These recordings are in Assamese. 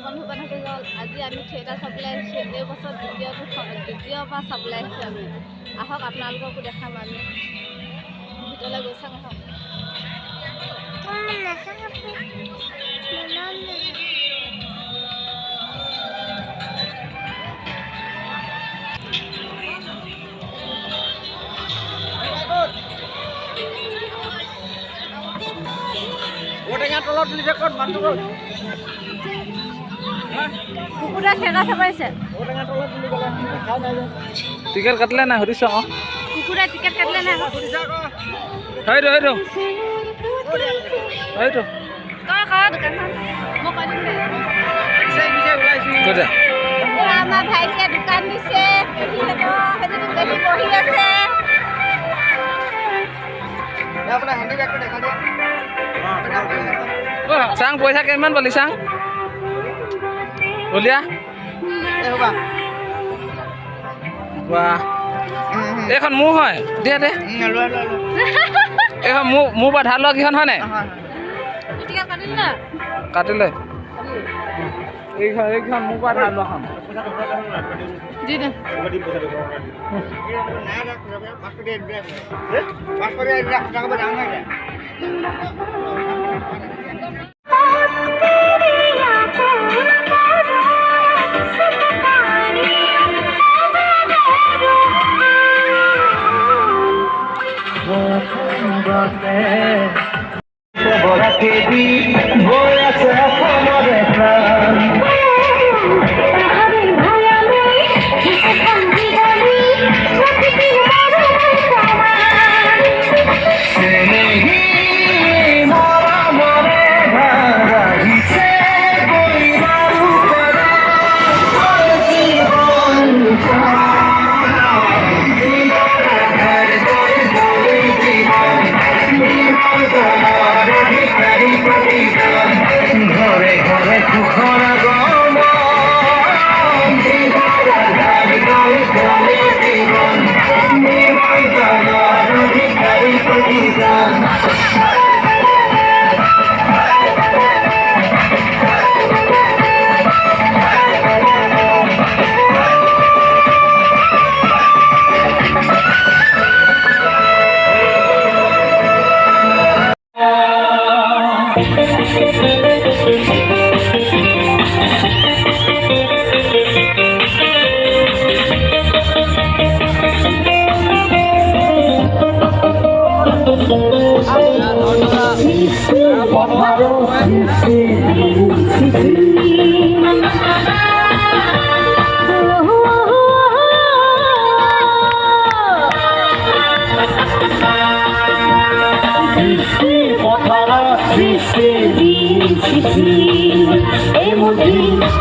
বন্ধু বান্ধৱীসকল আজি আমি থিয়েটাৰ চাবলৈ আহিছোঁ। এই বছৰ দ্বিতীয়বাৰ চাবলৈ আহিছোঁ আমি। আহক আপোনালোককো দেখাম আমি। ভিতৰলৈ গৈ চাম আহক। কুকুৰা ঠেকা চাবাইছে টিকেট কাটিলে নাই সুধিছ আকৌ কুকুৰা টিকেট কাটিলে নাই সেইটো দোকানখন মই কৈ দিম দে আমাৰ ভাইটিয়ে দোকান দিছে বহি আছে চাং পইচা কিমান পালি চাং উলিয়া এইখন মোৰ হয় দে এইখন মোৰ পৰা ধাৰ লোৱা কিখন হয় নাই কাটিলে এইখন মোৰ পৰা ধাৰ লোৱাখন দি দে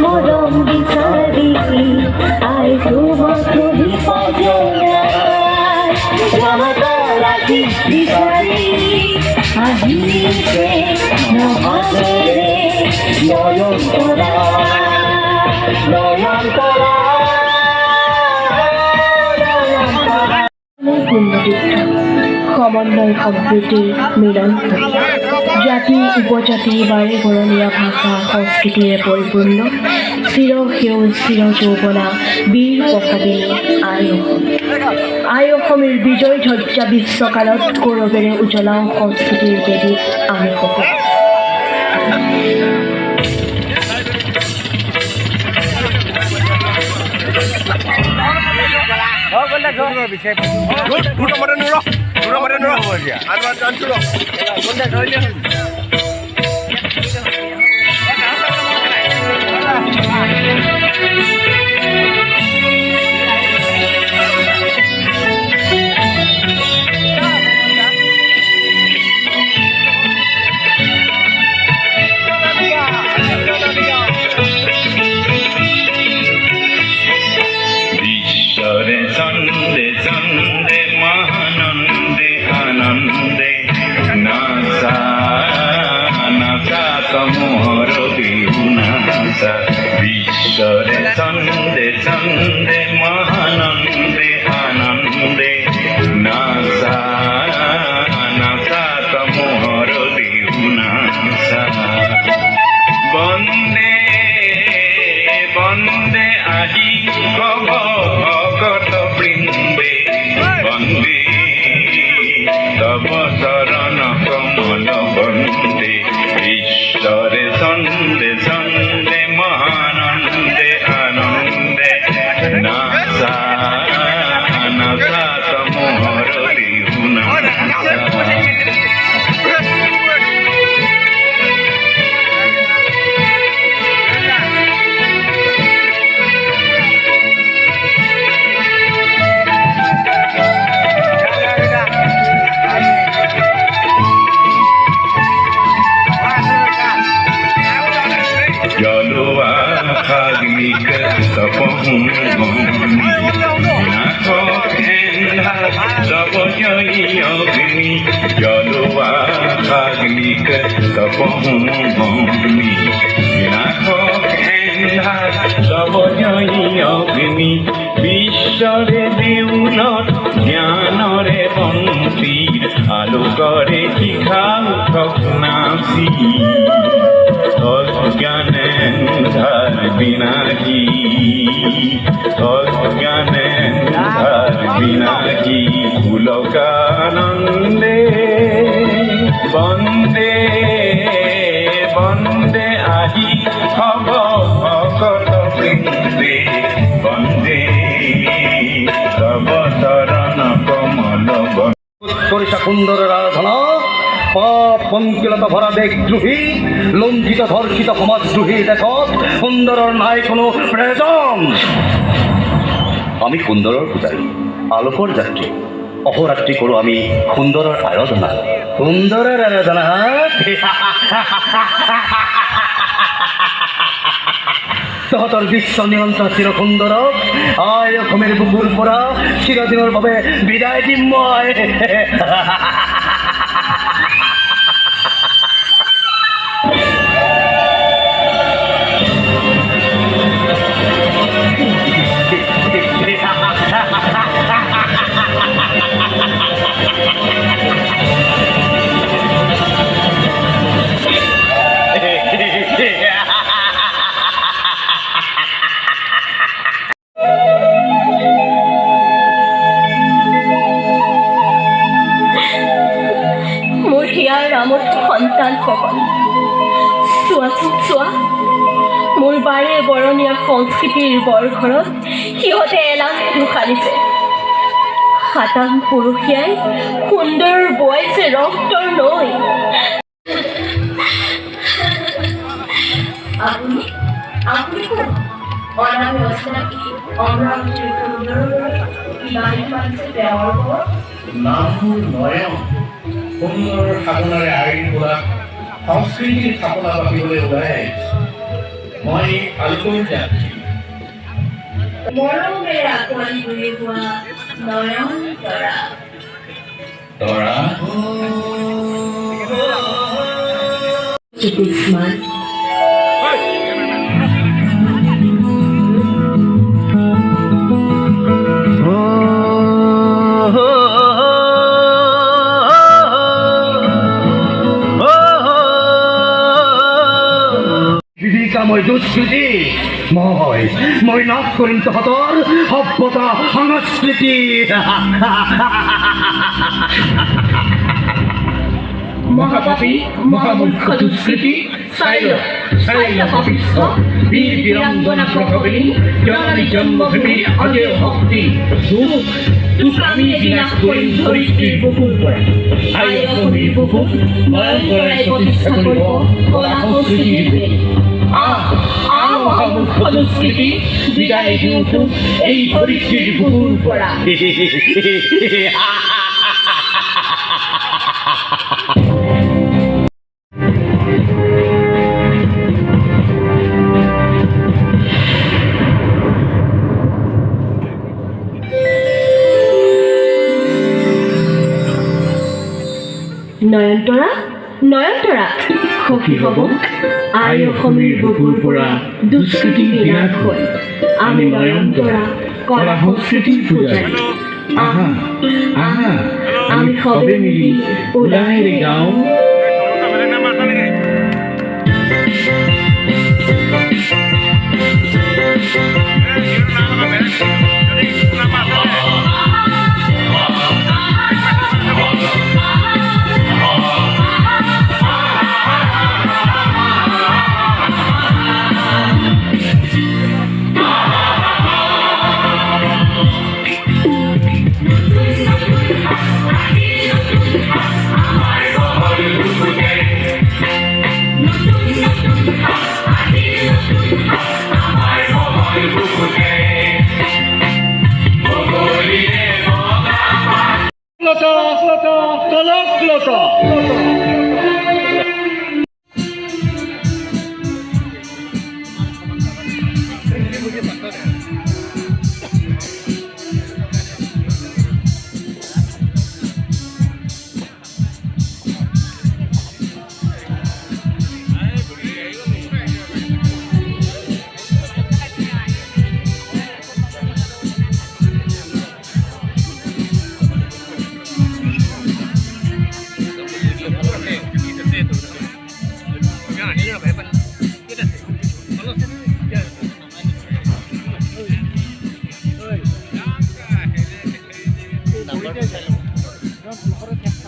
মৰম বিচাৰি আই ৰাখি বিচাৰি আহিছে নহৰে নয়ন তৰা সমন্বয় সম্প্ৰীতিৰ মিলন জাতি উপজাতি বাৰে বৰণীয়া ভাষা সংস্কৃতিৰে পৰিপূৰ্ণ চিৰসেউজ চিৰ যৌৱনা বীৰ প্ৰসাদিনী আই অসমীৰ বিজয় ধ্বজা বিশ্বকালত গৌৰৱেৰে উজ্বলাও সংস্কৃতিৰ বেদীত আমি সকলো চন্দে চন্দে মহানন্দে আনন্দে নাচা ছন্দে ছন্দে মহানন্দে আনন্দে নাচা নাচা তমোহর বিহু নাচা Khagnik tapahum gomni nakho khenha saboyai agni jalwa khagnik tapahum gomni nakho khenha saboyai agni bishore deulot jnanore bantir alokare shikhau thoknasi অজ্ঞানেন্ধার বিনাশী অজ্ঞানেন্ধার বিনাশী পুলকানন্দে বন্দে বন্দে আহি হব ভকত বৃন্দে বন্দে তব চরণ কমল করিসা সুন্দরের আরাধনা পাপ পঙ্কিলতা ভরা দেশদ্রোহী লঞ্ঘিত ধর্ষিত সমাজদ্রোহী দেশত সুন্দৰৰ নাই কোনো প্ৰয়োজন। আমি সুন্দৰৰ পূজাৰী আলোকৰ যাত্ৰী অহৰাত্ৰি কৰোঁ আমি সুন্দৰৰ আৰাধনা। সুন্দৰৰ আৰাধনা তহঁতৰ বিশ্ব নিয়ন্ত্ৰণ চিৰ সুন্দৰক আই অসমেৰ বুকুৰ পৰা চিৰদিনৰ বাবে বিদায় দিম মই। ৰামত সন্তানসকল চোৱাচোন চোৱা মোৰ বাৰে বৰণীয়া সংস্কৃতিৰ বৰঘৰত সিহঁতে এলাংটো সাৰিছে। সাতাং পুৰুষীয়াই সুন্দৰ বয়ছে ৰক্তৰ নৈ। আপুনি আপুনি অনামী অচিনাকি অমৰাৱতীৰ সুন্দৰ কিমানি মানিছে তেওঁৰ ওপৰত নামবোৰ নয়ন সুন্দৰ সাধনাৰে আইন কৰা সংস্কৃতিৰ স্থাপনা পাতিবলৈ ওলাই আহিছোঁ। মই আলোকৰ যাত্ৰী মৰমেৰে আঁকোৱালি লৈ হোৱা নয়ন তৰা তৰা জ্যোতিষ্মান মই দুষ্কৃতি মই নাশ কৰিম তহঁতৰ সভ্যতা সংস্কৃতি। মহাপাপী মহামূৰ্খ দুষ্কৃতি বীৰ বীৰাঙ্গনা প্ৰভবিনী জননী জন্মভূমিৰ অজয় ভক্তি দুঃখ আমি বিনাশ কৰিম ধৰিত্ৰীৰ বুকুৰ পৰা। আই অসমীৰ বুকুত নয়ন তৰাই প্ৰতিষ্ঠা কৰিব কলা সংস্কৃতিৰ মহামূৰ্খ দুষ্কৃতি বিদায় দিওঁতো এই ধৰিত্ৰীৰ বুকুৰ পৰা। নয়নতৰা নয়নতৰা সখী হ'ব আই অসমীৰ বুকুৰ পৰা দুষ্কৃতি বিনাশ হয়। আমি নয়নতৰা কলা সংস্কৃতিৰ পূজাৰী। আহা আহা আমি সবে মিলি ওলাই গাওঁ।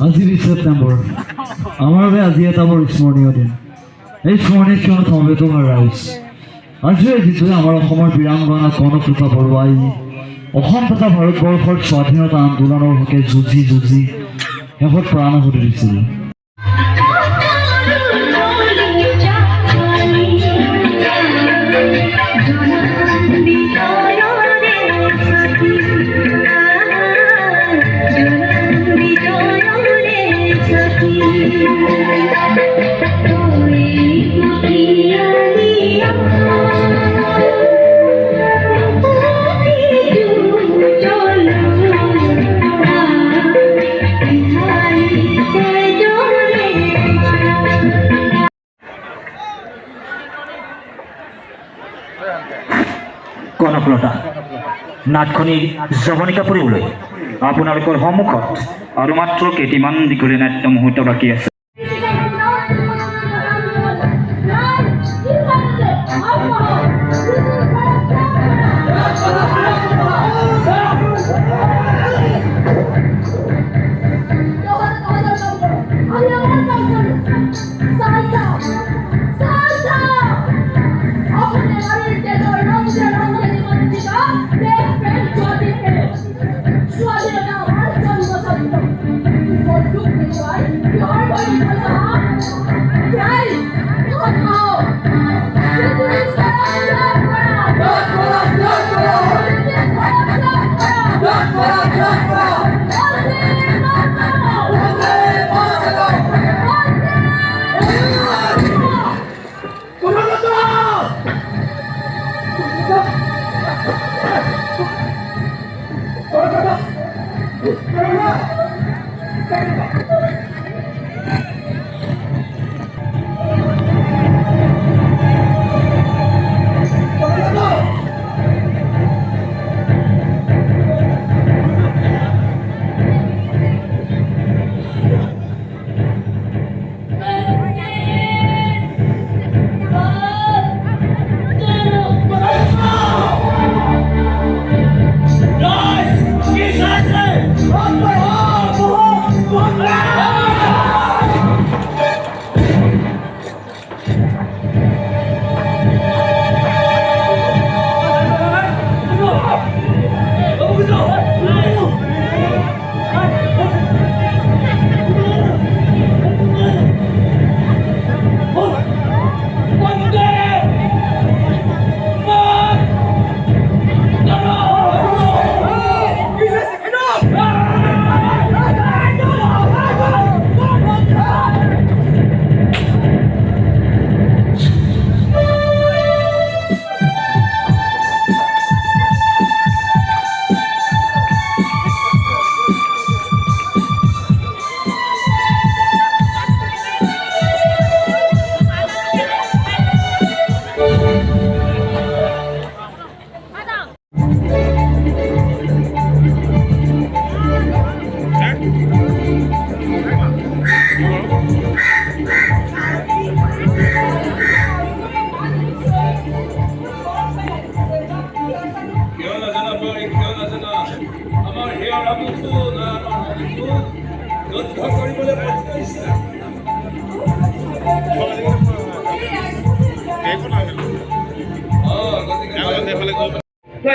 আজি 20 ছেপ্টেম্বৰ আমাৰ বাবে আজি এটা বৰ স্মৰণীয় দিন। এই স্মৰণীয় ক্ষণত সমবেত হোৱা ৰাইজ, আজিৰ এই দিনটোৱে আমাৰ অসমৰ বীৰাংগনা কনকলত বৰুৱাই অসম তথা ভাৰতবৰ্ষৰ স্বাধীনতা আন্দোলনৰ হকে যুঁজি যুঁজি শেষত প্ৰাণ আহুতি দিছিল। কনকলতা নাটখনিৰ জৱনিকা পৰিবলৈ আপোনালোকৰ সন্মুখত আৰু মাত্ৰ কেইটিমান দীঘলীয়া নাট্য মুহূৰ্ত বাকী আছে।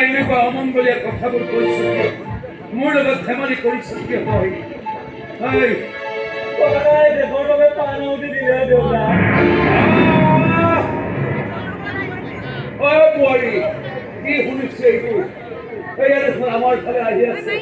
এনেকুৱা অমংগলীয়া কথাবোৰ কৈছো মোৰ লগত ধেমালি কৰিছো কিয় হয় দেশৰ বাবে প্ৰাণ আহুতি দিলে দেউতা। বোৱাৰী কি শুনিছে এইবোৰ এয়া দেখোন আমাৰ ফালে আহি আছে।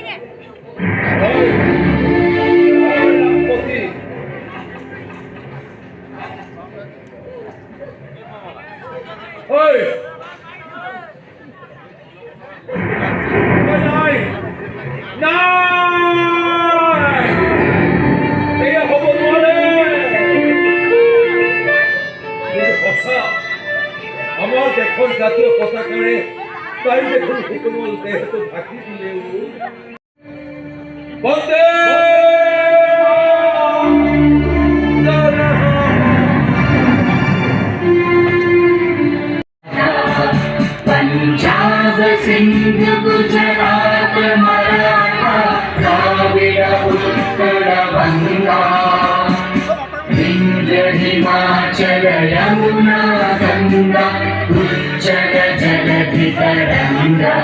আমাৰ দেশৰ জাতীয় পতাকাৰে তাই দেখোন কোমল দেহটো ঢাকি দিলেও বন্দে पंजाब सिंध गुजरात मराठा द्राविड उत्कल गंगा विंध्य हिमाचल यमुना गंगा उच्चल जलधि तरंगा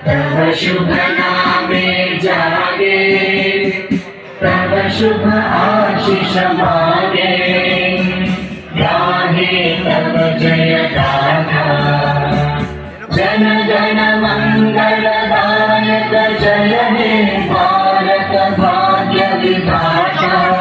तव शुभ नामे जागे तव शुभ आशीष मागे गाहे तव जय गाथा जन गण मंगल दायक जय हे भारत भाग्य विधाता